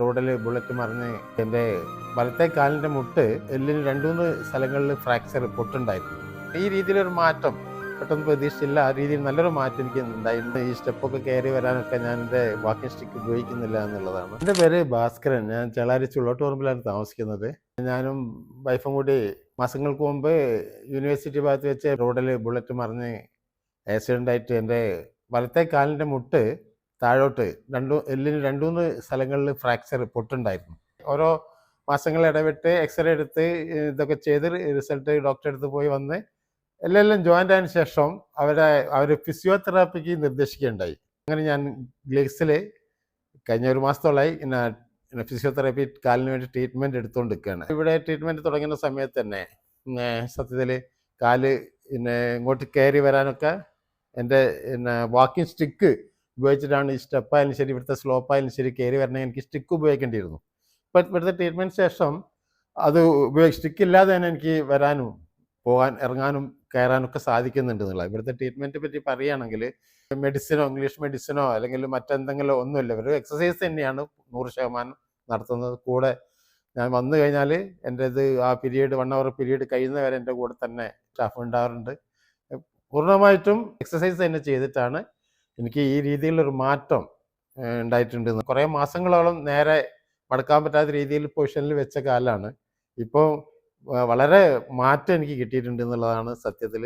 റോഡിൽ ബുള്ളറ്റ് മറിഞ്ഞ് എൻ്റെ വലത്തെ കാലിൻ്റെ മുട്ട് എല്ലിന് 2-3 സ്ഥലങ്ങളിൽ ഫ്രാക്ചർ പൊട്ടുണ്ടായിരുന്നു. ഈ രീതിയിലൊരു മാറ്റം പെട്ടെന്ന് പ്രതീക്ഷിച്ചില്ല. ആ രീതിയിൽ നല്ലൊരു മാറ്റം എനിക്ക് ഉണ്ടായിരുന്നു. ഈ സ്റ്റെപ്പൊക്കെ കയറി വരാനൊക്കെ ഞാൻ എൻ്റെ വാക്കിംഗ് സ്റ്റിക്ക് ഉപയോഗിക്കുന്നില്ല എന്നുള്ളതാണ്. എൻ്റെ പേര് ഭാസ്കരൻ. ഞാൻ ചേളാരി ചുള്ളോട്ടുപറമ്പിലാണ് താമസിക്കുന്നത്. ഞാനും വൈഫും കൂടി മാസങ്ങൾക്ക് മുമ്പ് യൂണിവേഴ്സിറ്റി ഭാഗത്ത് വെച്ച് റോഡിൽ ബുള്ളറ്റ് മറിഞ്ഞ് ആക്സിഡൻ്റായിട്ട് എൻ്റെ വലത്തെ കാലിൻ്റെ മുട്ട് താഴോട്ട് എല്ലിന് 2-3 സ്ഥലങ്ങളിൽ ഫ്രാക്ചർ പൊട്ടുണ്ടായിരുന്നു. ഓരോ മാസങ്ങൾ ഇടവിട്ട് എക്സ്റേ എടുത്ത് ഇതൊക്കെ ചെയ്ത് റിസൾട്ട് ഡോക്ടറെ അടുത്ത് പോയി വന്ന് എല്ലാം ജോയിൻ്റ് ആയതിനു ശേഷം അവർ ഫിസിയോതെറാപ്പിക്ക് നിർദ്ദേശിക്കുകയുണ്ടായി. അങ്ങനെ ഞാൻ ഗ്ലേസിൽ കഴിഞ്ഞ ഒരു മാസത്തോളമായി ഫിസിയോതെറാപ്പി കാലിന് വേണ്ടി ട്രീറ്റ്മെൻറ്റ് എടുത്തുകൊണ്ട് നിൽക്കുകയാണ്. ഇവിടെ ട്രീറ്റ്മെൻറ്റ് തുടങ്ങുന്ന സമയത്ത് തന്നെ സത്യത്തിൽ കാല് ഇങ്ങോട്ട് കയറി വരാനൊക്കെ എൻ്റെ വാക്കിംഗ് സ്റ്റിക്ക് ഉപയോഗിച്ചിട്ടാണ് ഈ സ്റ്റെപ്പായാലും ശരി ഇവിടുത്തെ സ്ലോപ്പായാലും ശരി കയറി വരണമെങ്കിൽ എനിക്ക് സ്റ്റിക്ക് ഉപയോഗിക്കേണ്ടിയിരുന്നു. ഇപ്പം ഇവിടുത്തെ ട്രീറ്റ്മെൻറ്റ് ശേഷം അത് സ്റ്റിക്ക് ഇല്ലാതെ തന്നെ എനിക്ക് വരാനും പോകാൻ ഇറങ്ങാനും കയറാനൊക്കെ സാധിക്കുന്നുണ്ട് എന്നുള്ളത്. ഇവിടുത്തെ ട്രീറ്റ്മെൻറ്റ് പറ്റി പറയുകയാണെങ്കിൽ മെഡിസിനോ ഇംഗ്ലീഷ് മെഡിസിനോ അല്ലെങ്കിൽ മറ്റെന്തെങ്കിലും ഒന്നുമില്ല. ഒരു എക്സസൈസ് തന്നെയാണ് 100% നടത്തുന്നത്. കൂടെ ഞാൻ വന്നു കഴിഞ്ഞാൽ എൻ്റെ ആ പീരീഡ് 1 hour പീരീഡ് കഴിയുന്നവരെ എൻ്റെ കൂടെ തന്നെ സ്റ്റാഫ് ഉണ്ടാവാറുണ്ട്. പൂർണ്ണമായിട്ടും എക്സസൈസ് തന്നെ ചെയ്തിട്ടാണ് എനിക്ക് ഈ രീതിയിലൊരു മാറ്റം ഉണ്ടായിട്ടുണ്ട്. കുറേ മാസങ്ങളോളം നേരെ മടക്കാൻ പറ്റാത്ത രീതിയിൽ പൊസിഷനിൽ വെച്ച കാലാണ്. ഇപ്പോൾ വളരെ മാറ്റം എനിക്ക് കിട്ടിയിട്ടുണ്ട് എന്നുള്ളതാണ് സത്യത്തിൽ.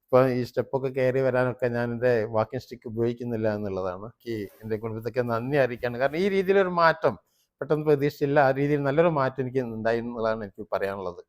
ഇപ്പോൾ ഈ സ്റ്റെപ്പൊക്കെ കയറി വരാനൊക്കെ ഞാൻ എൻ്റെ വാക്കിംഗ് സ്റ്റിക്ക് ഉപയോഗിക്കുന്നില്ല എന്നുള്ളതാണ്. എനിക്ക് എൻ്റെ കുടുംബത്തൊക്കെ നന്ദി അറിയിക്കുകയാണ്. കാരണം ഈ രീതിയിലൊരു മാറ്റം പെട്ടെന്ന് പ്രതീക്ഷിച്ചില്ല. ആ രീതിയിൽ നല്ലൊരു മാറ്റം എനിക്ക് ഉണ്ടായി എന്നുള്ളതാണ് എനിക്ക് പറയാനുള്ളത്.